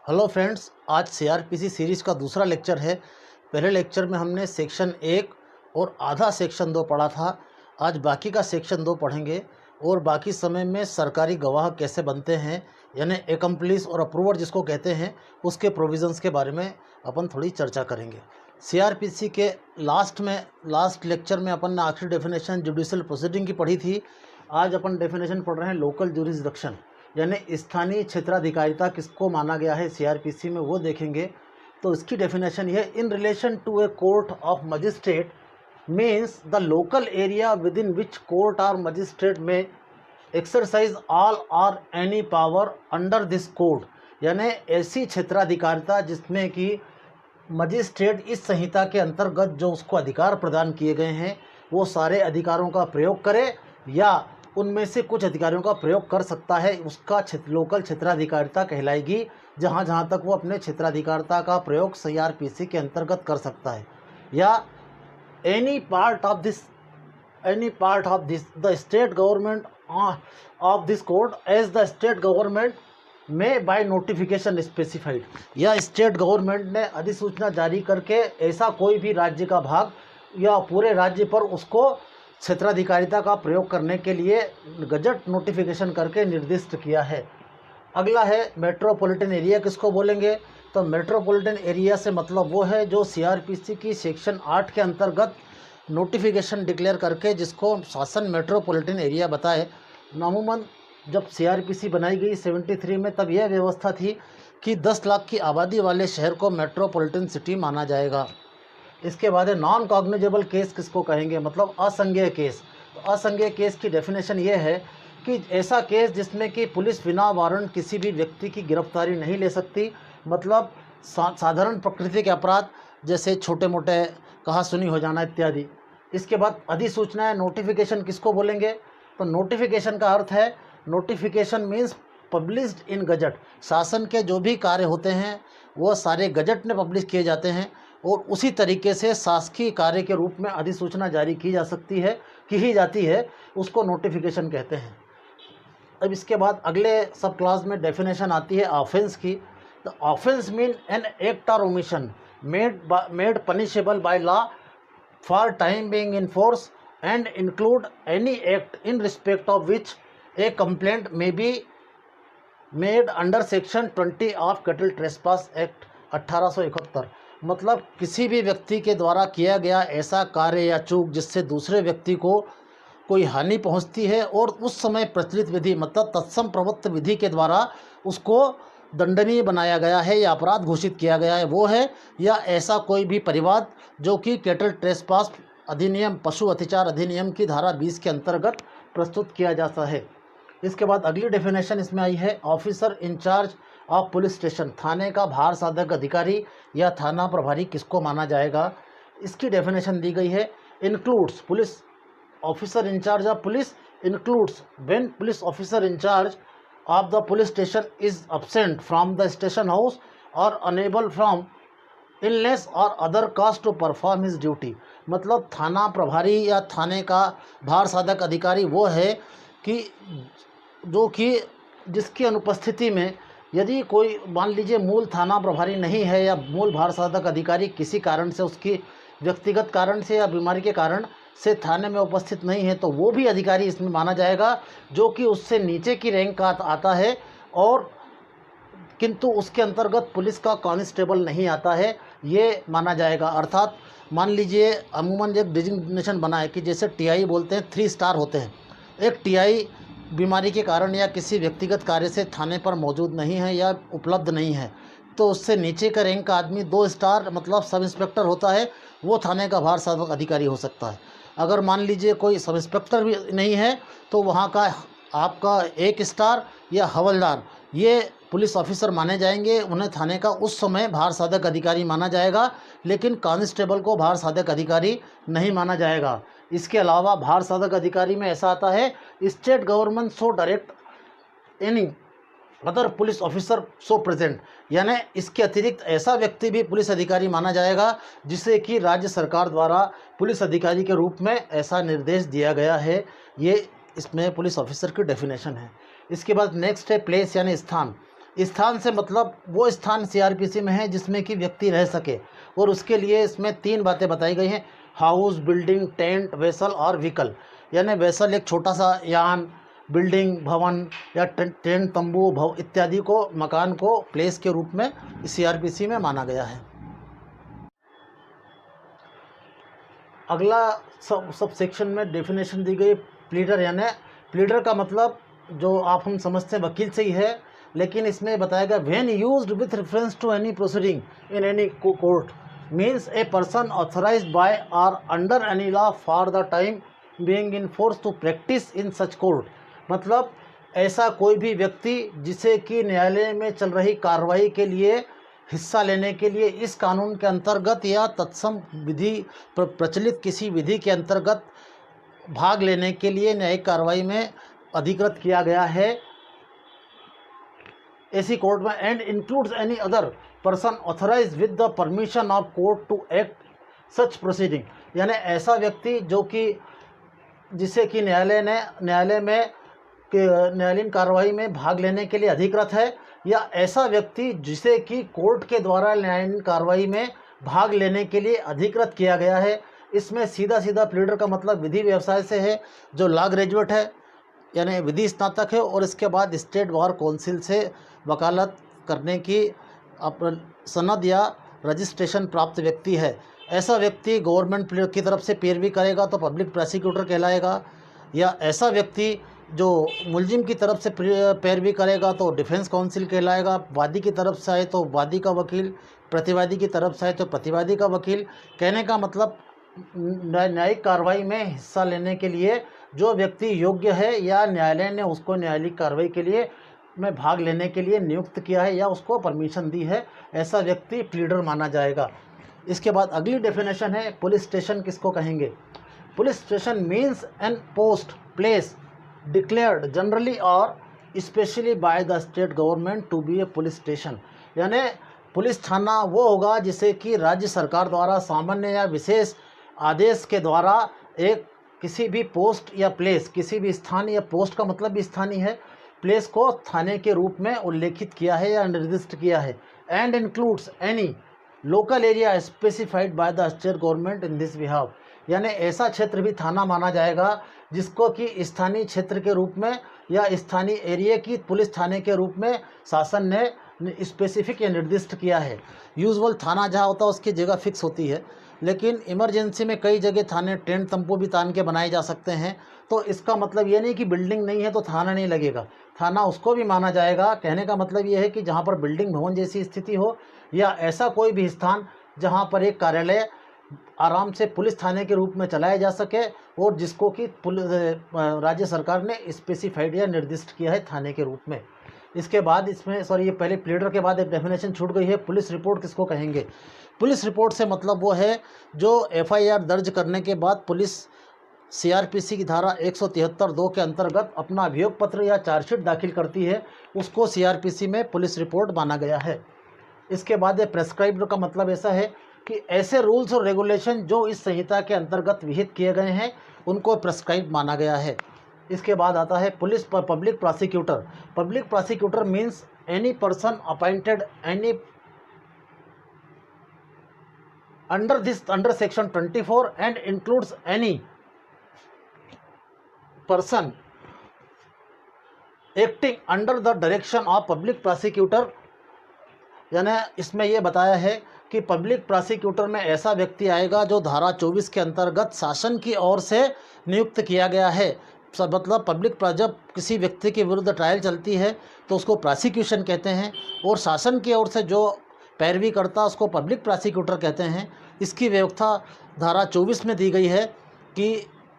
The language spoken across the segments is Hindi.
हेलो फ्रेंड्स, आज सीआरपीसी सीरीज़ का दूसरा लेक्चर है। पहले लेक्चर में हमने सेक्शन 1 और आधा सेक्शन 2 पढ़ा था। आज बाकी का सेक्शन 2 पढ़ेंगे और बाकी समय में सरकारी गवाह कैसे बनते हैं, यानी एकम्प्लिस और अप्रूवर जिसको कहते हैं, उसके प्रोविज़न्स के बारे में अपन थोड़ी चर्चा करेंगे। सीआरपीसी के लास्ट लेक्चर में अपन ने आखिरी डेफिनेशन जुडिशल प्रोसीडिंग की पढ़ी थी। आज अपन डेफिनेशन पढ़ रहे हैं लोकल ज्यूरिसडिक्शन, यानी स्थानीय क्षेत्राधिकारिता किसको माना गया है सीआरपीसी में, वो देखेंगे। तो इसकी डेफिनेशन ये है, in relation to a court of magistrate means the local area within which court or magistrate may exercise all or any power under this code, यानी ऐसी क्षेत्राधिकारिता जिसमें कि मजिस्ट्रेट इस संहिता के अंतर्गत जो उसको अधिकार प्रदान किए गए हैं वो सारे अधिकारों का प्रयोग करे या उनमें से कुछ अधिकारियों का प्रयोग कर सकता है, उसका लोकल क्षेत्राधिकारिता कहलाएगी। जहाँ जहाँ तक वो अपने क्षेत्राधिकारिता का प्रयोग सीआरपीसी के अंतर्गत कर सकता है, या any part of this the state government of this code as the state government may by notification specified, या स्टेट गवर्नमेंट ने अधिसूचना जारी करके ऐसा कोई भी राज्य का भाग या पूरे राज्य पर उसको क्षेत्राधिकारिता का प्रयोग करने के लिए गजट नोटिफिकेशन करके निर्दिष्ट किया है। अगला है मेट्रोपॉलिटन एरिया किसको बोलेंगे। तो मेट्रोपॉलिटन एरिया से मतलब वो है जो सीआरपीसी की सेक्शन 8 के अंतर्गत नोटिफिकेशन डिक्लेयर करके जिसको शासन मेट्रोपॉलिटन एरिया बताए। अमूमन जब सीआरपीसी बनाई गई 73 में, तब यह व्यवस्था थी कि 10 लाख की आबादी वाले शहर को मेट्रोपॉलिटन सिटी माना जाएगा। इसके बाद है नॉन कॉग्निजेबल केस किसको कहेंगे, मतलब असंज्ञेय केस। तो असंज्ञेय केस की डेफिनेशन ये है कि ऐसा केस जिसमें कि पुलिस बिना वारंट किसी भी व्यक्ति की गिरफ्तारी नहीं ले सकती, मतलब साधारण प्रकृति के अपराध जैसे छोटे मोटे कहा सुनी हो जाना इत्यादि। इसके बाद अधिसूचना नोटिफिकेशन किसको बोलेंगे। तो नोटिफिकेशन का अर्थ है, notification means published in gazette. शासन के जो भी कार्य होते हैं वो सारे गजट में पब्लिश किए जाते हैं और उसी तरीके से शासकीय कार्य के रूप में अधिसूचना जारी की ही जाती है, उसको नोटिफिकेशन कहते हैं। अब इसके बाद अगले सब क्लास में डेफिनेशन आती है ऑफेंस की। तो ऑफेंस मीन एन एक्ट और omission made punishable by law for time being in force and include any act in respect of which A complaint may be made under section 20 of cattle trespass act 1871। मतलब किसी भी व्यक्ति के द्वारा किया गया ऐसा कार्य या चूक जिससे दूसरे व्यक्ति को कोई हानि पहुंचती है और उस समय प्रचलित विधि मतलब तत्सम प्रवृत्त विधि के द्वारा उसको दंडनीय बनाया गया है या अपराध घोषित किया गया है वो है, या ऐसा कोई भी परिवाद जो कि कैटल ट्रेसपास अधिनियम पशु अत्याचार अधिनियम की धारा 20 के अंतर्गत प्रस्तुत किया जाता है। इसके बाद अगली डेफिनेशन इसमें आई है officer in charge of police station. थाने का भार साधक अधिकारी या थाना प्रभारी किसको माना जाएगा। इसकी डेफिनेशन दी गई है, includes police officer in charge of police includes when police officer in charge of the police station is absent from the station house or unable from illness or other cause to perform his duty. मतलब थाना प्रभारी या थाने का भार साधक अधिकारी वो है कि जो कि जिसकी अनुपस्थिति में यदि कोई मान लीजिए मूल थाना प्रभारी नहीं है या मूल भार साधक अधिकारी किसी कारण से उसकी व्यक्तिगत कारण से या बीमारी के कारण से थाने में उपस्थित नहीं है, तो वो भी अधिकारी इसमें माना जाएगा जो कि उससे नीचे की रैंक का आता है और किंतु उसके अंतर्गत पुलिस का कांस्टेबल नहीं आता है, ये माना जाएगा। अर्थात मान लीजिए अमूमन एक डिजिग्नेशन बना है कि जैसे टीआई बोलते हैं 3 स्टार होते हैं। एक टीआई बीमारी के कारण या किसी व्यक्तिगत कार्य से थाने पर मौजूद नहीं है या उपलब्ध नहीं है, तो उससे नीचे का रैंक का आदमी 2 स्टार मतलब सब इंस्पेक्टर होता है, वो थाने का भार साधक अधिकारी हो सकता है। अगर मान लीजिए कोई सब इंस्पेक्टर भी नहीं है तो वहाँ का आपका 1 स्टार या हवलदार ये पुलिस ऑफिसर माने जाएंगे, उन्हें थाने का उस समय भार साधक अधिकारी माना जाएगा, लेकिन कांस्टेबल को भार साधक अधिकारी नहीं माना जाएगा। इसके अलावा भार साधक अधिकारी में ऐसा आता है, state government so direct any other police officer so present, यानी इसके अतिरिक्त ऐसा व्यक्ति भी पुलिस अधिकारी माना जाएगा जिसे कि राज्य सरकार द्वारा पुलिस अधिकारी के रूप में ऐसा निर्देश दिया गया है। ये इसमें पुलिस ऑफिसर की डेफिनेशन है। इसके बाद नेक्स्ट है प्लेस यानी स्थान। स्थान से मतलब वो स्थान सीआरपीसी में है जिसमें कि व्यक्ति रह सके, और उसके लिए इसमें 3 बातें बताई गई हैं: हाउस, बिल्डिंग, टेंट, वेसल और व्हीकल। यानी वेसल एक छोटा सा यान, बिल्डिंग भवन या टेंट, तंबू, भव इत्यादि को, मकान को प्लेस के रूप में सीआरपीसी में माना गया है। अगला सब सेक्शन में डेफिनेशन दी गई प्लीडर। यानी प्लीडर का मतलब जो आप हम समझते हैं वकील से ही है, लेकिन इसमें बताया गया when used with reference to any proceeding in any court means a person authorised by और under any law for the time being in force to practise in such court. मतलब ऐसा कोई भी व्यक्ति जिसे कि न्यायालय में चल रही कार्रवाई के लिए हिस्सा लेने के लिए इस कानून के अंतर्गत या तत्सम विधि प्रचलित किसी विधि के अंतर्गत भाग लेने के लिए न्यायिक कार्रवाई में अधिकृत किया गया है ऐसी कोर्ट में, and includes any other person authorise with the permission of court to act such proceeding. यानी ऐसा व्यक्ति जो कि जिसे कि न्यायालयीन कार्रवाई में भाग लेने के लिए अधिकृत है, या ऐसा व्यक्ति जिसे कि कोर्ट के द्वारा न्यायालयीन कार्रवाई में भाग लेने के लिए अधिकृत किया गया है। इसमें सीधा सीधा प्लीडर का मतलब विधि व्यवसाय से है, जो लॉ ग्रेजुएट है यानी विधि स्नातक है, और इसके बाद स्टेट बार काउंसिल से वकालत करने की सनद या रजिस्ट्रेशन प्राप्त व्यक्ति है। ऐसा व्यक्ति गवर्नमेंट की तरफ से पैरवी करेगा तो पब्लिक प्रोसिक्यूटर कहलाएगा, या ऐसा व्यक्ति जो मुलजिम की तरफ से पैरवी करेगा तो डिफेंस काउंसिल कहलाएगा। वादी की तरफ से आए तो वादी का वकील, प्रतिवादी की तरफ से आए तो प्रतिवादी का वकील। कहने का मतलब न्यायिक कार्रवाई में हिस्सा लेने के लिए जो व्यक्ति योग्य है या न्यायालय ने उसको न्यायालयिक कार्रवाई के लिए में भाग लेने के लिए नियुक्त किया है या उसको परमिशन दी है, ऐसा व्यक्ति प्लीडर माना जाएगा। इसके बाद अगली डेफिनेशन है पुलिस स्टेशन किसको कहेंगे। Police station means any post place declared generally और specially by the state government to be a police station. यानी पुलिस थाना वो होगा जिसे कि राज्य सरकार द्वारा सामान्य या विशेष आदेश के द्वारा एक किसी भी पोस्ट या प्लेस, किसी भी स्थान या पोस्ट का मतलब भी स्थानीय है, प्लेस को थाने के रूप में उल्लेखित किया है या निर्दिष्ट किया है। And includes any local area specified by the state government in this बिहाव। यानी ऐसा क्षेत्र भी थाना माना जाएगा जिसको कि स्थानीय क्षेत्र के रूप में या स्थानीय एरिया की पुलिस थाने के रूप में शासन ने स्पेसिफिक या निर्दिष्ट किया है। यूजुअल थाना जहाँ होता है उसकी जगह फिक्स होती है, लेकिन इमरजेंसी में कई जगह थाने टेंट तंबू भी तान के बनाए जा सकते हैं। तो इसका मतलब ये नहीं कि बिल्डिंग नहीं है तो थाना नहीं लगेगा, थाना उसको भी माना जाएगा। कहने का मतलब ये है कि जहाँ पर बिल्डिंग भवन जैसी स्थिति हो या ऐसा कोई भी स्थान जहाँ पर एक कार्यालय आराम से पुलिस थाने के रूप में चलाया जा सके और जिसको कि राज्य सरकार ने स्पेसिफाइड या निर्दिष्ट किया है थाने के रूप में। इसके बाद इसमें ये पहले प्लीडर के बाद एक डेफिनेशन छूट गई है, पुलिस रिपोर्ट किसको कहेंगे। पुलिस रिपोर्ट से मतलब वो है जो एफआईआर दर्ज करने के बाद पुलिस सीआरपीसी की धारा 173(2) के अंतर्गत अपना अभियोग पत्र या चार्जशीट दाखिल करती है, उसको सीआरपीसी में पुलिस रिपोर्ट माना गया है। इसके बाद ये प्रेस्क्राइब्ड का मतलब ऐसा है कि ऐसे रूल्स और रेगुलेशन जो इस संहिता के अंतर्गत विहित किए गए हैं उनको प्रेस्क्राइब माना गया है। इसके बाद आता है public prosecutor. Public prosecutor means any person appointed any under section 24 and includes any person acting under the direction of public prosecutor. यानी इसमें यह बताया है कि पब्लिक प्रोसिक्यूटर में ऐसा व्यक्ति आएगा जो धारा 24 के अंतर्गत शासन की ओर से नियुक्त किया गया है। मतलब जब किसी व्यक्ति के विरुद्ध ट्रायल चलती है तो उसको प्रोसिक्यूशन कहते हैं, और शासन की ओर से जो पैरवी करता है उसको पब्लिक प्रोसिक्यूटर कहते हैं। इसकी व्यवस्था धारा 24 में दी गई है कि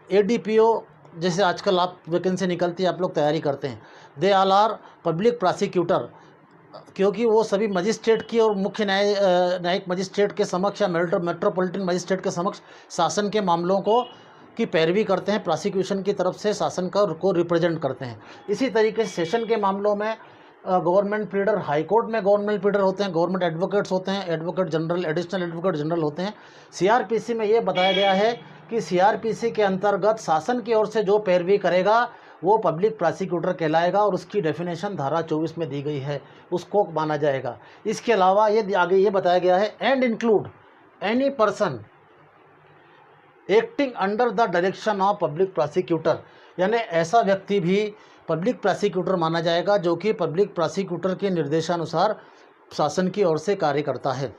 एडीपीओ जैसे आजकल आप वैकेंसी निकलती है, आप लोग तैयारी करते हैं, they all are public prosecutor, क्योंकि वो सभी मजिस्ट्रेट की और मुख्य न्यायिक मजिस्ट्रेट के समक्ष या मेट्रोपॉलिटन मजिस्ट्रेट के समक्ष शासन के मामलों को की पैरवी करते हैं, प्रोसिक्यूशन की तरफ से शासन को रिप्रेजेंट करते हैं। इसी तरीके से सेशन के मामलों में गवर्नमेंट प्लीडर, हाई कोर्ट में गवर्नमेंट प्लीडर होते हैं, गवर्नमेंट एडवोकेट्स होते हैं, advocate general, additional advocate general होते हैं। सीआरपीसी में ये बताया गया है कि सीआरपीसी के अंतर्गत शासन की ओर से जो पैरवी करेगा वो पब्लिक प्रोसिक्यूटर कहलाएगा और उसकी डेफिनेशन धारा 24 में दी गई है, उसको माना जाएगा। इसके अलावा ये आगे ये बताया गया है, and include any person acting under the direction of public prosecutor, यानी ऐसा व्यक्ति भी पब्लिक प्रोसिक्यूटर माना जाएगा जो कि पब्लिक प्रोसिक्यूटर के निर्देशानुसार शासन की ओर से कार्य करता है।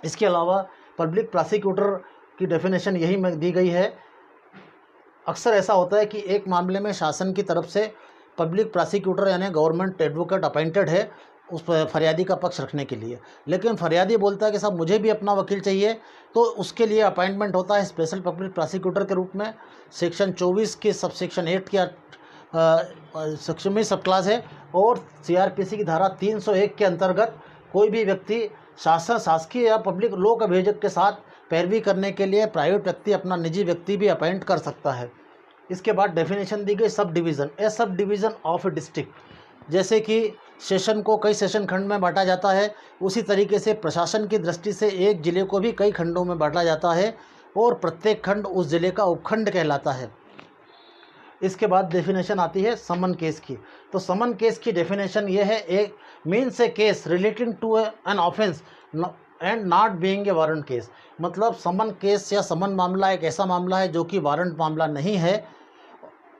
इसके अलावा पब्लिक प्रोसिक्यूटर की डेफिनेशन यही में दी गई है। अक्सर ऐसा होता है कि एक मामले में शासन की तरफ से पब्लिक प्रोसिक्यूटर यानी गवर्नमेंट एडवोकेट अपॉइंटेड है उस फरियादी का पक्ष रखने के लिए, लेकिन फरियादी बोलता है कि साहब मुझे भी अपना वकील चाहिए, तो उसके लिए अपॉइंटमेंट होता है स्पेशल पब्लिक प्रोसिक्यूटर के रूप में। सेक्शन 24 के सब सेक्शन 8 की सेक्शन में सब क्लास है, और CRPC की धारा 301 के अंतर्गत कोई भी व्यक्ति शासकीय या पब्लिक लोक अभियोजक के साथ पैरवी करने के लिए प्राइवेट व्यक्ति अपना निजी व्यक्ति भी अपॉइंट कर सकता है। इसके बाद डेफिनेशन दी गई sub division, A sub division of A district, जैसे कि सेशन को कई सेशन खंड में बांटा जाता है, उसी तरीके से प्रशासन की दृष्टि से एक ज़िले को भी कई खंडों में बांटा जाता है और प्रत्येक खंड उस ज़िले का उपखंड कहलाता है। इसके बाद डेफिनेशन आती है समन केस की। तो समन केस की डेफिनेशन ये है, एक means a case relating to an offence and not being a warrant case. मतलब समन केस या समन मामला एक ऐसा मामला है जो कि वारंट मामला नहीं है।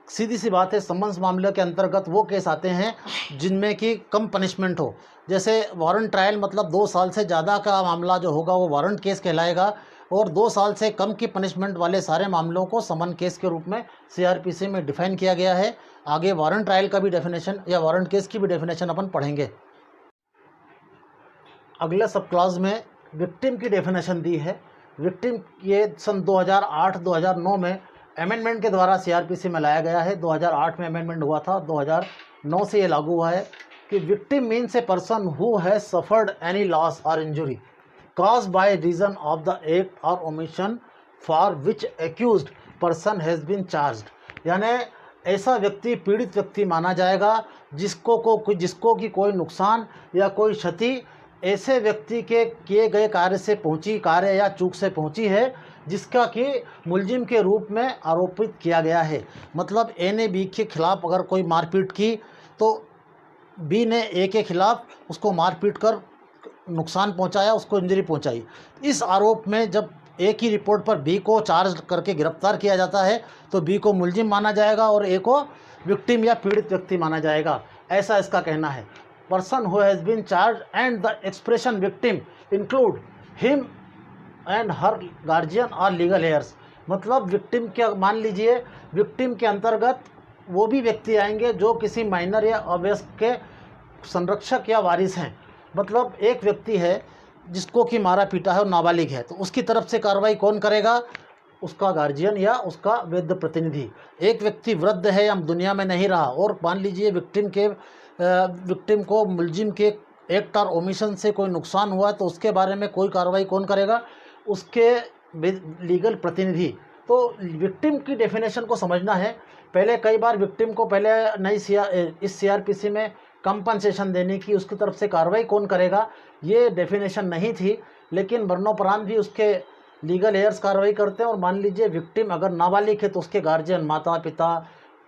सीधी सी बात है, समन्स मामले के अंतर्गत वो केस आते हैं जिनमें कि कम पनिशमेंट हो, जैसे वारंट ट्रायल, मतलब 2 साल से ज़्यादा का मामला जो होगा वो वारंट केस कहलाएगा, और 2 साल से कम की पनिशमेंट वाले सारे मामलों को समन केस के रूप में CRPC में डिफाइन किया गया है। आगे वारंट ट्रायल का भी डेफिनेशन या वारंट केस की भी डेफिनेशन अपन पढ़ेंगे। अगले सब क्लास में विक्टिम की डेफिनेशन दी है। विक्टिम ये सन 2008-2009 में अमेंडमेंट के द्वारा CRPC में लाया गया है। 2008 में अमेंडमेंट हुआ था, 2009 से ये लागू हुआ है कि victim means a person who has suffered any loss और injury caused by reason of the act or omission for which accused person has been charged। यानी ऐसा व्यक्ति पीड़ित व्यक्ति माना जाएगा जिसको कि कोई नुकसान या कोई क्षति ऐसे व्यक्ति के किए गए कार्य या चूक से पहुंची है जिसका कि मुलजिम के रूप में आरोपित किया गया है। मतलब A ने B के खिलाफ अगर कोई मारपीट की तो B ने A के खिलाफ उसको मारपीट कर नुकसान पहुंचाया, उसको इंजरी पहुंचाई। इस आरोप में जब A की रिपोर्ट पर B को चार्ज करके गिरफ्तार किया जाता है तो B को मुलजिम माना जाएगा और A को विक्टिम या पीड़ित व्यक्ति माना जाएगा, ऐसा इसका कहना है। Person who has been charge and the expression victim include him and her guardian or legal heirs. मतलब विक्टिम के, मान लीजिए विक्टिम के अंतर्गत वो भी व्यक्ति आएंगे जो किसी माइनर या अवयस्क के संरक्षक या वारिस हैं। मतलब एक व्यक्ति है जिसको कि मारा पीटा है और नाबालिग है, तो उसकी तरफ से कार्रवाई कौन करेगा? उसका गार्जियन या उसका वैध प्रतिनिधि। एक व्यक्ति वृद्ध है या दुनिया में नहीं रहा और मान लीजिए विक्टिम को मुलजिम के एक्ट और ओमिशन से कोई नुकसान हुआ तो उसके बारे में कोई कार्रवाई कौन करेगा? उसके लीगल प्रतिनिधि। तो विक्टिम की डेफिनेशन को समझना है। पहले कई बार विक्टिम को पहले इस CRPC में कंपनसेशन देने की, उसकी तरफ से कार्रवाई कौन करेगा, ये डेफिनेशन नहीं थी, लेकिन मरणोपरांत भी उसके लीगल हेयर्स कार्रवाई करते हैं। और मान लीजिए विक्टिम अगर नाबालिग है तो उसके गार्जियन, माता पिता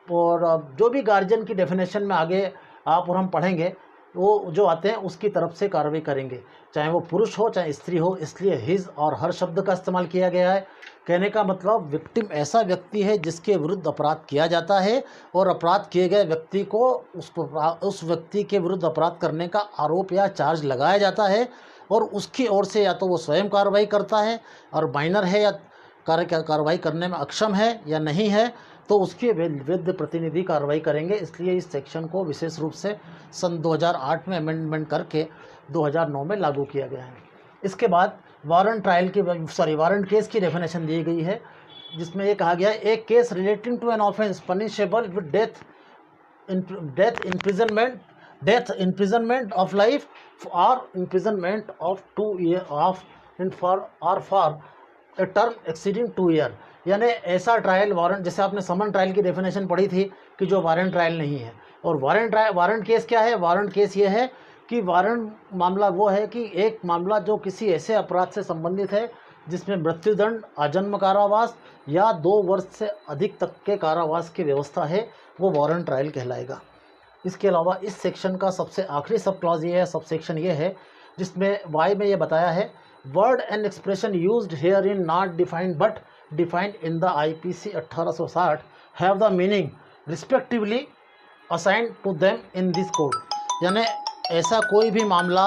और जो भी गार्जियन की डेफिनेशन में आगे आप और हम पढ़ेंगे वो जो आते हैं उसकी तरफ से कार्रवाई करेंगे, चाहे वो पुरुष हो चाहे स्त्री हो। इसलिए हिज और हर शब्द का इस्तेमाल किया गया है। कहने का मतलब विक्टिम ऐसा व्यक्ति है जिसके विरुद्ध अपराध किया जाता है और अपराध किए गए व्यक्ति को उस व्यक्ति के विरुद्ध अपराध करने का आरोप या चार्ज लगाया जाता है और उसकी ओर से या तो वो स्वयं कार्रवाई करता है और माइनर है या कार्रवाई करने में अक्षम है या नहीं है तो उसके वैध प्रतिनिधि कार्रवाई करेंगे। इसलिए इस सेक्शन को विशेष रूप से सन 2008 में अमेंडमेंट करके 2009 में लागू किया गया है। इसके बाद वारंट केस की डेफिनेशन दी गई है, जिसमें ये कहा गया है, एक case relating to an offence punishable with death imprisonment of life और imprisonment of 2 year for a term exceeding 2 year. यानी ऐसा ट्रायल वारंट, जैसे आपने समन ट्रायल की डेफिनेशन पढ़ी थी कि जो वारंट ट्रायल नहीं है। और वारंट केस क्या है? वारंट केस ये है कि वारंट मामला वो है कि एक मामला जो किसी ऐसे अपराध से संबंधित है जिसमें मृत्युदंड, आजन्म कारावास या 2 वर्ष से अधिक तक के कारावास की व्यवस्था है, वो वारंट ट्रायल कहलाएगा। इसके अलावा इस सेक्शन का सबसे आखिरी सब क्लॉज ये है, सब सेक्शन ये है, जिसमें वाई में ये बताया है, word and expression used herein not defined but defined in the IPC 1860 have the meaning respectively assigned to them in this code. यानी ऐसा कोई भी मामला,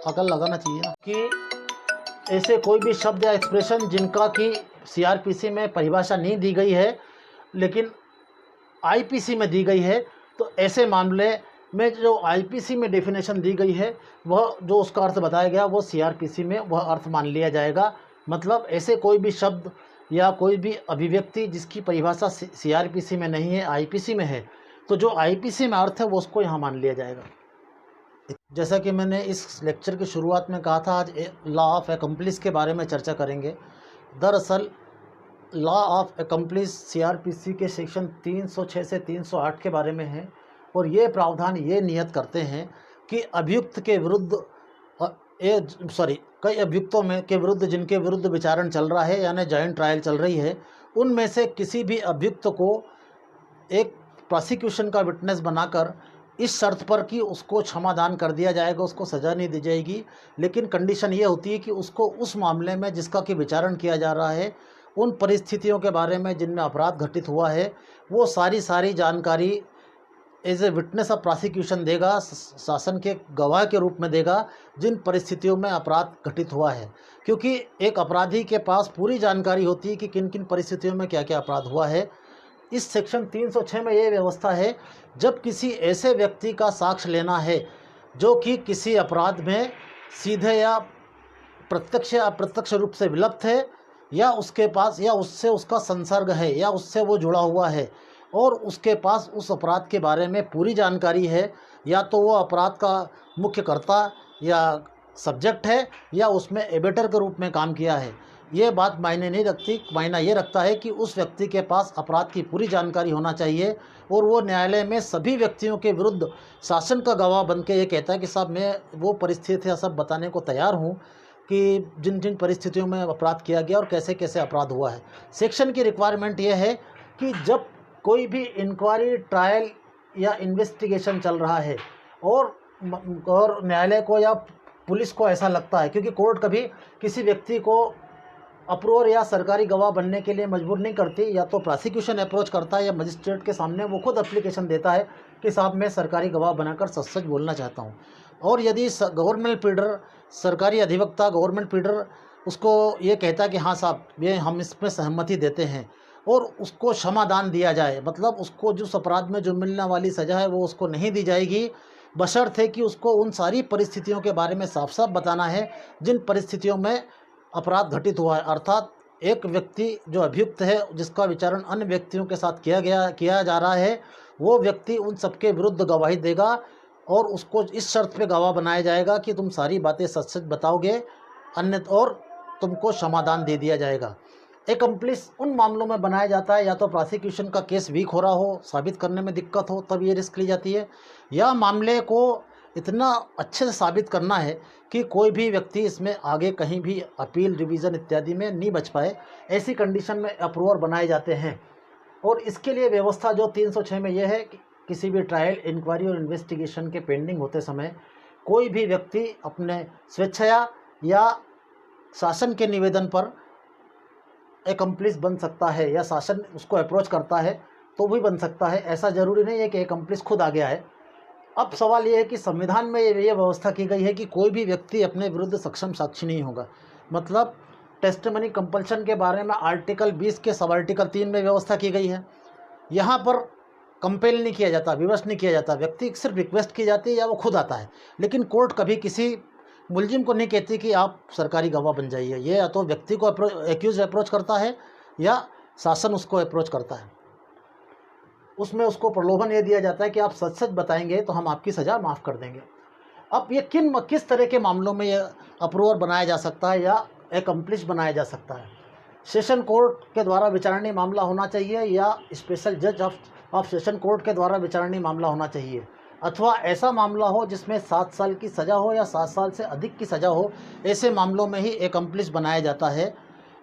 अकल लगाना चाहिए कि ऐसे कोई भी शब्द या एक्सप्रेशन जिनका कि सीआरपीसी में परिभाषा नहीं दी गई है लेकिन आईपीसी में दी गई है, तो ऐसे मामले में जो आईपीसी में डेफिनेशन दी गई है वह जो उसका अर्थ बताया गया वो सीआरपीसी में वह अर्थ मान लिया जाएगा। मतलब ऐसे कोई भी शब्द या कोई भी अभिव्यक्ति जिसकी परिभाषा सीआरपीसी में नहीं है, आईपीसी में है, तो जो आईपीसी में अर्थ है वो उसको यहाँ मान लिया जाएगा। जैसा कि मैंने इस लेक्चर की शुरुआत में कहा था, आज लॉ ऑफ एकम्प्लिस के बारे में चर्चा करेंगे। दरअसल लॉ ऑफ एकम्प्लिस सीआरपीसी के सेक्शन 306 से 308 के बारे में है और ये प्रावधान ये नियत करते हैं कि अभियुक्त के विरुद्ध कई अभियुक्तों में के विरुद्ध जिनके विरुद्ध विचारण चल रहा है यानी जॉइंट ट्रायल चल रही है, उनमें से किसी भी अभियुक्त को एक प्रोसिक्यूशन का विटनेस बनाकर इस शर्त पर कि उसको क्षमादान कर दिया जाएगा, उसको सज़ा नहीं दी जाएगी, लेकिन कंडीशन ये होती है कि उसको उस मामले में जिसका कि विचारण किया जा रहा है उन परिस्थितियों के बारे में जिनमें अपराध घटित हुआ है वो सारी जानकारी as a witness of prosecution देगा, शासन के गवाह के रूप में देगा जिन परिस्थितियों में अपराध घटित हुआ है। क्योंकि एक अपराधी के पास पूरी जानकारी होती है कि किन किन परिस्थितियों में क्या क्या अपराध हुआ है। इस सेक्शन 306 में ये व्यवस्था है, जब किसी ऐसे व्यक्ति का साक्ष्य लेना है जो कि किसी अपराध में सीधे या प्रत्यक्ष या अप्रत्यक्ष रूप से विलुप्त है या उसके पास या उससे उसका संसर्ग है या उससे वो जुड़ा हुआ है और उसके पास उस अपराध के बारे में पूरी जानकारी है, या तो वो अपराध का मुख्य कर्ता या सब्जेक्ट है या उसमें एबेटर के रूप में काम किया है। ये बात मायने नहीं रखती, मायना ये रखता है कि उस व्यक्ति के पास अपराध की पूरी जानकारी होना चाहिए और वो न्यायालय में सभी व्यक्तियों के विरुद्ध शासन का गवाह बन के ये कहता है कि साहब मैं वो परिस्थितियाँ सब बताने को तैयार हूँ कि जिन जिन परिस्थितियों में अपराध किया गया और कैसे कैसे अपराध हुआ है। सेक्शन की रिक्वायरमेंट ये है कि जब कोई भी इंक्वायरी, ट्रायल या इन्वेस्टिगेशन चल रहा है और न्यायालय को या पुलिस को ऐसा लगता है, क्योंकि कोर्ट कभी किसी व्यक्ति को अप्रूवर या सरकारी गवाह बनने के लिए मजबूर नहीं करती, या तो प्रोसिक्यूशन अप्रोच करता है या मजिस्ट्रेट के सामने वो खुद एप्लीकेशन देता है कि साहब मैं सरकारी गवाह बनाकर सच सच बोलना चाहता हूँ। और यदि गवर्नमेंट प्लीडर, सरकारी अधिवक्ता, गवर्नमेंट प्लीडर उसको ये कहता है कि हाँ साहब ये हम इसमें सहमति देते हैं और उसको क्षमादान दिया जाए, मतलब उसको जिस अपराध में जो मिलने वाली सज़ा है वो उसको नहीं दी जाएगी, बशर्ते कि उसको उन सारी परिस्थितियों के बारे में साफ साफ बताना है जिन परिस्थितियों में अपराध घटित हुआ है। अर्थात एक व्यक्ति जो अभियुक्त है जिसका विचारण अन्य व्यक्तियों के साथ किया जा रहा है, वो व्यक्ति उन सबके विरुद्ध गवाही देगा और उसको इस शर्त पे गवाह बनाया जाएगा कि तुम सारी बातें सच सच बताओगे, अन्य और तुमको क्षमादान दे दिया जाएगा। एकम्प्लिस उन मामलों में बनाया जाता है या तो प्रोसिक्यूशन का केस वीक हो रहा हो, साबित करने में दिक्कत हो, तब ये रिस्क ली जाती है, या मामले को इतना अच्छे से साबित करना है कि कोई भी व्यक्ति इसमें आगे कहीं भी अपील, रिवीजन इत्यादि में नहीं बच पाए, ऐसी कंडीशन में अप्रूवर बनाए जाते हैं। और इसके लिए व्यवस्था जो 306 में यह है कि किसी भी ट्रायल, इंक्वायरी और इन्वेस्टिगेशन के पेंडिंग होते समय कोई भी व्यक्ति अपने स्वेच्छया या शासन के निवेदन पर एकम्प्लिस बन सकता है या शासन उसको अप्रोच करता है तो भी बन सकता है। ऐसा ज़रूरी नहीं है कि एकम्प्लिस खुद आ गया है। अब सवाल ये है कि संविधान में ये व्यवस्था की गई है कि कोई भी व्यक्ति अपने विरुद्ध सक्षम साक्षी नहीं होगा। मतलब टेस्टिमनी कंपल्शन के बारे में आर्टिकल 20 के सब आर्टिकल 3 में व्यवस्था की गई है। यहाँ पर कंपेल नहीं किया जाता, विवश नहीं किया जाता, व्यक्ति सिर्फ रिक्वेस्ट की जाती है या वो खुद आता है। लेकिन कोर्ट कभी किसी मुलजिम को नहीं कहती कि आप सरकारी गवाह बन जाइए। ये या तो व्यक्ति को एक्यूज अप्रोच करता है या शासन उसको अप्रोच करता है। उसमें उसको प्रलोभन ये दिया जाता है कि आप सच सच बताएंगे तो हम आपकी सज़ा माफ़ कर देंगे। अब ये किस तरह के मामलों में ये अप्रूवर बनाया जा सकता है या एकम्प्लिस बनाया जा सकता है? सेशन कोर्ट के द्वारा विचारणीय मामला होना चाहिए या स्पेशल जज ऑफ सेशन कोर्ट के द्वारा विचारणीय मामला होना चाहिए, अथवा ऐसा मामला हो जिसमें 7 साल की सज़ा हो या 7 साल से अधिक की सज़ा हो, ऐसे मामलों में ही एकम्प्लिस बनाया जाता है।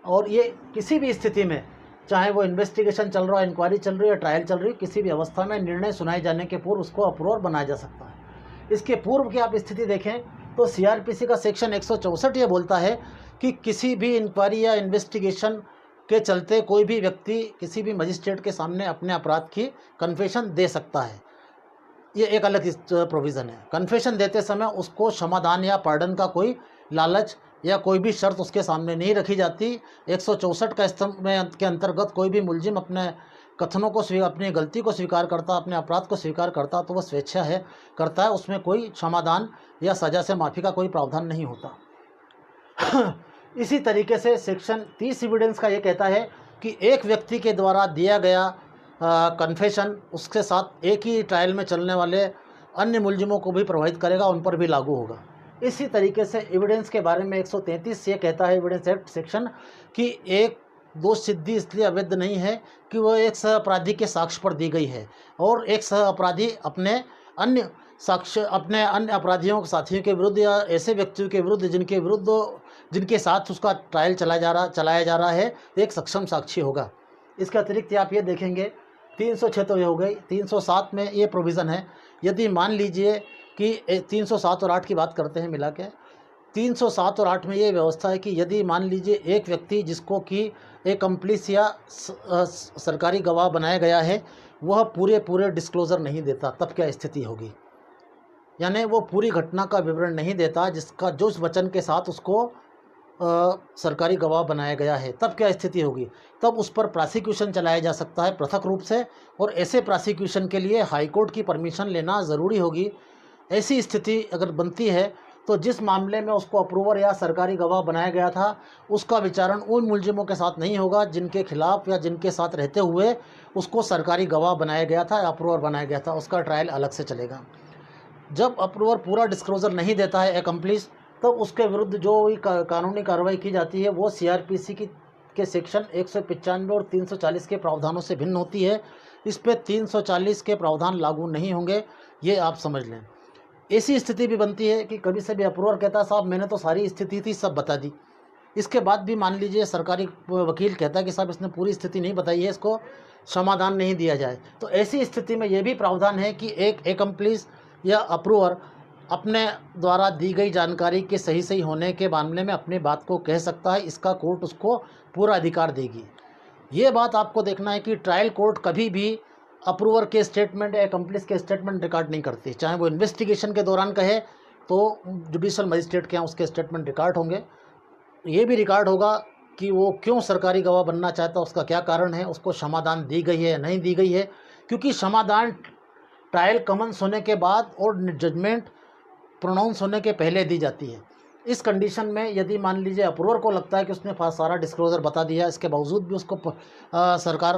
और ये किसी भी स्थिति में, चाहे वो इन्वेस्टिगेशन चल रहा है, इंक्वायरी चल रही है, ट्रायल चल रही है, किसी भी अवस्था में निर्णय सुनाए जाने के पूर्व उसको अप्रूवर बनाया जा सकता है। इसके पूर्व की आप स्थिति देखें तो सीआरपीसी का सेक्शन 164 ये बोलता है कि किसी भी इंक्वायरी या इन्वेस्टिगेशन के चलते कोई भी व्यक्ति किसी भी मजिस्ट्रेट के सामने अपने अपराध की कन्फेशन दे सकता है। ये एक अलग प्रोविज़न है। कन्फेशन देते समय उसको क्षमादान या पार्डन का कोई लालच या कोई भी शर्त उसके सामने नहीं रखी जाती। 164 का स्तंभ में के अंतर्गत कोई भी मुलजिम अपने कथनों को अपनी गलती को स्वीकार करता, अपने अपराध को स्वीकार करता तो वह स्वेच्छा है करता है, उसमें कोई क्षमादान या सज़ा से माफ़ी का कोई प्रावधान नहीं होता। इसी तरीके से सेक्शन 30 एविडेंस का ये कहता है कि एक व्यक्ति के द्वारा दिया गया कन्फेशन उसके साथ एक ही ट्रायल में चलने वाले अन्य मुलजिमों को भी प्रभावित करेगा, उन पर भी लागू होगा। इसी तरीके से एविडेंस के बारे में 133 ये कहता है एविडेंस एक्ट सेक्शन कि एक दोष सिद्धि इसलिए अवैध नहीं है कि वह एक सह अपराधी के साक्ष्य पर दी गई है और एक सह अपराधी अपने अन्य अपराधियों के साथियों के विरुद्ध या ऐसे व्यक्तियों के विरुद्ध जिनके साथ उसका ट्रायल चलाया जा रहा है एक सक्षम साक्षी होगा। इसके अतिरिक्त आप ये देखेंगे 306 तो ये हो गई, 307 में ये प्रोविज़न है, यदि मान लीजिए कि 307 और 8 की बात करते हैं मिला के, 307 और 8 में ये व्यवस्था है कि यदि मान लीजिए एक व्यक्ति जिसको कि एकम्प्लिस या सरकारी गवाह बनाया गया है वह पूरे डिस्क्लोज़र नहीं देता, तब क्या स्थिति होगी। यानी वो पूरी घटना का विवरण नहीं देता जिसका जो उस वचन के साथ उसको सरकारी गवाह बनाया गया है, तब क्या स्थिति होगी। तब उस पर प्रोसिक्यूशन चलाया जा सकता है पृथक रूप से, और ऐसे प्रोसिक्यूशन के लिए हाई कोर्ट की परमिशन लेना ज़रूरी होगी। ऐसी स्थिति अगर बनती है तो जिस मामले में उसको अप्रूवर या सरकारी गवाह बनाया गया था उसका विचारण उन मुलजिमों के साथ नहीं होगा जिनके खिलाफ या जिनके साथ रहते हुए उसको सरकारी गवाह बनाया गया था या अप्रूवर बनाया गया था, उसका ट्रायल अलग से चलेगा। जब अप्रूवर पूरा डिस्क्लोजर नहीं देता है एकम्प्लिस, तब उसके विरुद्ध जो कानूनी कार्रवाई की जाती है वो सीआरपीसी के सेक्शन 195 और 340 के प्रावधानों से भिन्न होती है। इस पे 340 के प्रावधान लागू नहीं होंगे, ये आप समझ लें। ऐसी स्थिति भी बनती है कि कभी से भी अप्रूवर कहता है साहब मैंने तो सारी स्थिति थी सब बता दी, इसके बाद भी मान लीजिए सरकारी वकील कहता है कि साहब इसने पूरी स्थिति नहीं बताई है, इसको क्षमादान नहीं दिया जाए। तो ऐसी स्थिति में ये भी प्रावधान है कि एक एकम्प्लिस या अप्रूवर अपने द्वारा दी गई जानकारी के सही होने के मामले में अपनी बात को कह सकता है, इसका कोर्ट उसको पूरा अधिकार देगी। ये बात आपको देखना है कि ट्रायल कोर्ट कभी भी अप्रूवर के स्टेटमेंट या एकम्प्लिस के स्टेटमेंट रिकॉर्ड नहीं करती, चाहे वो इन्वेस्टिगेशन के दौरान कहे तो जुडिशल मजिस्ट्रेट के यहाँ उसके स्टेटमेंट रिकॉर्ड होंगे। ये भी रिकॉर्ड होगा कि वो क्यों सरकारी गवाह बनना चाहता है, उसका क्या कारण है, उसको क्षमादान दी गई है या नहीं दी गई है, क्योंकि क्षमादान ट्रायल कमेंस होने के बाद और जजमेंट प्रोनाउंस होने के पहले दी जाती है। इस कंडीशन में यदि मान लीजिए अप्रूवर को लगता है कि उसने सारा डिस्क्लोजर बता दिया, इसके बावजूद भी उसको सरकार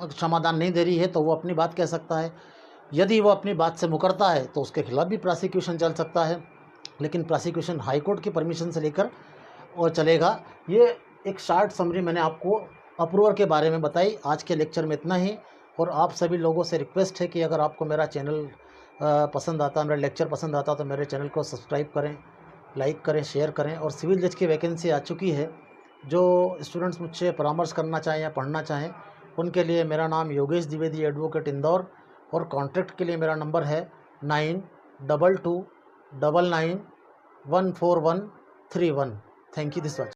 क्षमादान नहीं दे रही है, तो वो अपनी बात कह सकता है। यदि वो अपनी बात से मुकरता है तो उसके खिलाफ भी प्रोसिक्यूशन चल सकता है, लेकिन प्रोसिक्यूशन हाई कोर्ट की परमिशन से लेकर और चलेगा। ये एक शॉर्ट समरी मैंने आपको अप्रूवर के बारे में बताई। आज के लेक्चर में इतना ही, और आप सभी लोगों से रिक्वेस्ट है कि अगर आपको मेरा चैनल पसंद आता, मेरा लेक्चर पसंद आता तो मेरे चैनल को सब्सक्राइब करें, लाइक करें, शेयर करें। और सिविल जज की वैकेंसी आ चुकी है, जो स्टूडेंट्स मुझसे परामर्श करना चाहें या पढ़ना चाहें उनके लिए मेरा नाम योगेश द्विवेदी एडवोकेट इंदौर, और कॉन्टैक्ट के लिए मेरा नंबर है 9229914131। Thank you this watch.